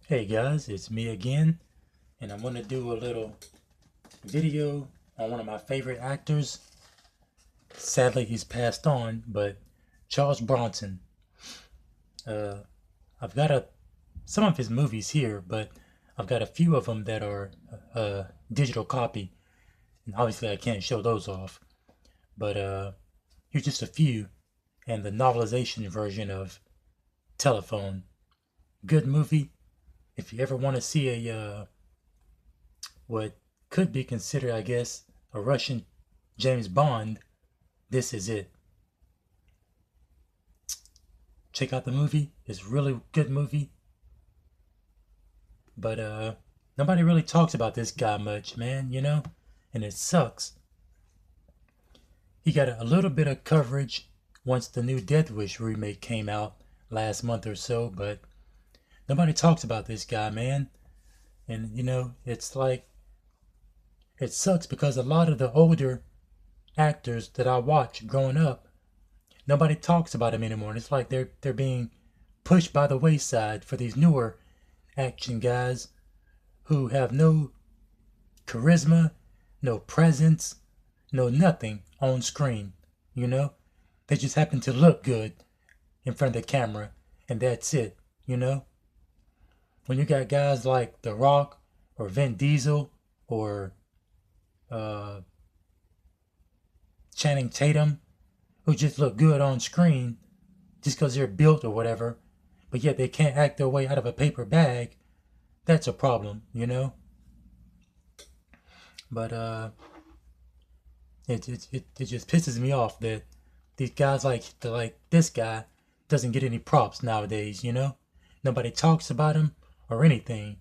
Hey guys, it's me again, and I'm gonna do a little video on one of my favorite actors. Sadly, he's passed on, but Charles Bronson. Uh, I've got some of his movies here, but I've got a few of them that are digital copy, and obviously I can't show those off. But here's just a few, and the novelization version of Telephone. Good movie. If you ever want to see a what could be considered, I guess, a Russian James Bond, this is it. Check out the movie. It's a really good movie. But nobody really talks about this guy much, man, And it sucks. He got a little bit of coverage once the new Death Wish remake came out last month or so, but nobody talks about this guy, man. And it's like it sucks because a lot of the older actors that I watched growing up, nobody talks about him anymore. And it's like they're being pushed by the wayside for these newer action guys who have no charisma, no presence, no nothing on screen. You know, they just happen to look good in front of the camera, and that's it. You know, when you got guys like The Rock or Vin Diesel or uh, Channing Tatum who just look good on screen just because they're built or whatever, but yet they can't act their way out of a paper bag, that's a problem. But it just pisses me off that these guys like this guy doesn't get any props nowadays. Nobody talks about him or anything.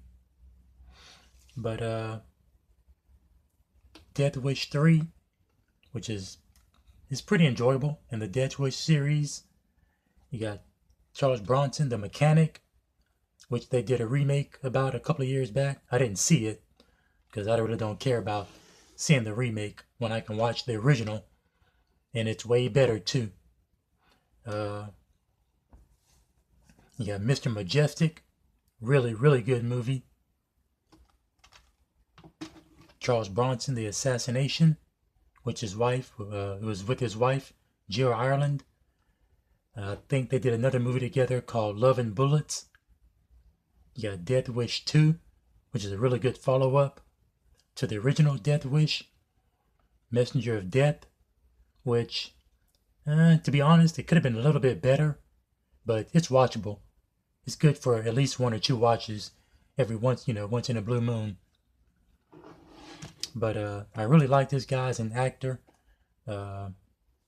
But Death Wish 3, which is pretty enjoyable in the Death Wish series. You got Charles Bronson, the mechanic, which they did a remake about a couple of years back. I didn't see it because I really don't care about seeing the remake when I can watch the original, and it's way better too. Uh, you got Mr. Majestic, really, really good movie. Charles Bronson, The Assassination, which his wife was with his wife, Jill Ireland. I think they did another movie together called Love and Bullets. You got Death Wish 2, which is a really good follow up to the original Death Wish. Messenger of Death, which, to be honest, it could have been a little bit better, but it's watchable. It's good for at least one or two watches every once in a blue moon. But I really like this guy as an actor. Uh,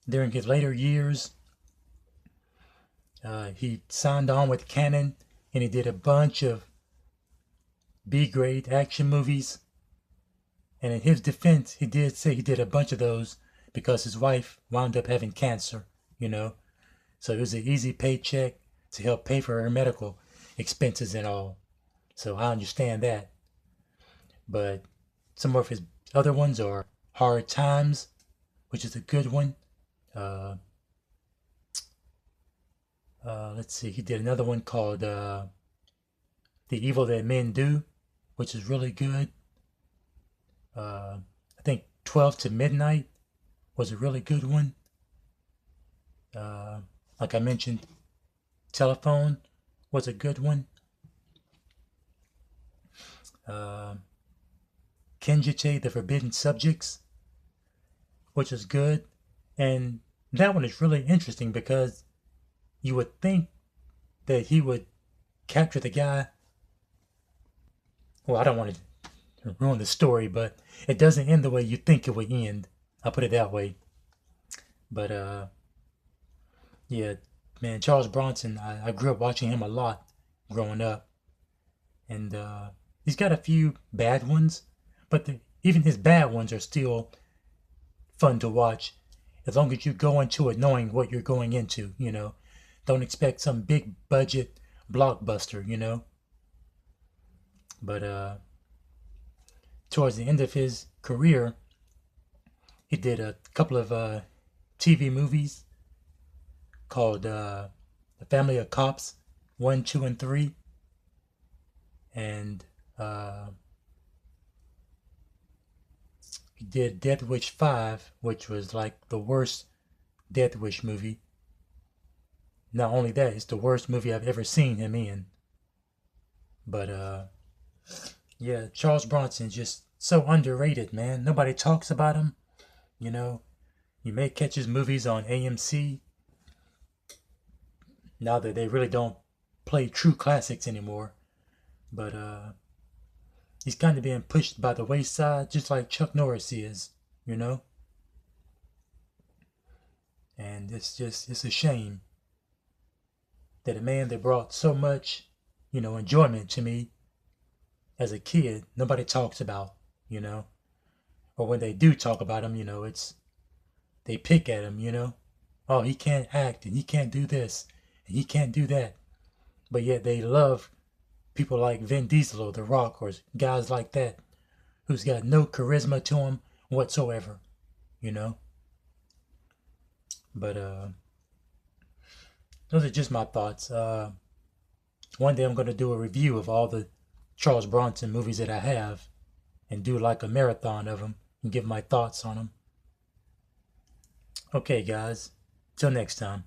During his later years, he signed on with Canon and he did a bunch of B-grade action movies. And in his defense, he did say he did a bunch of those because his wife wound up having cancer. So it was an easy paycheck to help pay for her medical expenses and all. So I understand that. But some of his other ones are Hard Times, which is a good one. Uh, let's see, he did another one called The Evil That Men Do, which is really good. I think 12 to Midnight was a really good one. Like I mentioned, Telephone was a good one. Uh, Kenjiche, The Forbidden Subjects, which is good. And that one is really interesting because you would think that he would capture the guy. Well, I don't want to ruin the story, but it doesn't end the way you think it would end. I'll put it that way. But yeah, man, Charles Bronson, I grew up watching him a lot growing up. And he's got a few bad ones, but even his bad ones are still fun to watch as long as you go into it knowing what you're going into. Don't expect some big budget blockbuster. But towards the end of his career, he did a couple of TV movies called The Family of Cops 1, 2, and 3. and he did Death Wish 5, which was like the worst Death Wish movie. Not only that, it's the worst movie I've ever seen him in. But yeah, Charles Bronson just so underrated, man. Nobody talks about him. You know, you may catch his movies on AMC now that they really don't play true classics anymore. But he's kind of being pushed by the wayside, just like Chuck Norris is. You know, and it's a shame that a man that brought so much, enjoyment to me as a kid, nobody talks about, you know, or when they do talk about him, it's they pick at him, oh, he can't act and he can't do this and he can't do that, but yet they love people like Vin Diesel or The Rock or guys like that who's got no charisma to him whatsoever, you know. But those are just my thoughts. One day I'm going to do a review of all the Charles Bronson movies that I have and do like a marathon of them and give my thoughts on them. Okay, guys. Till next time.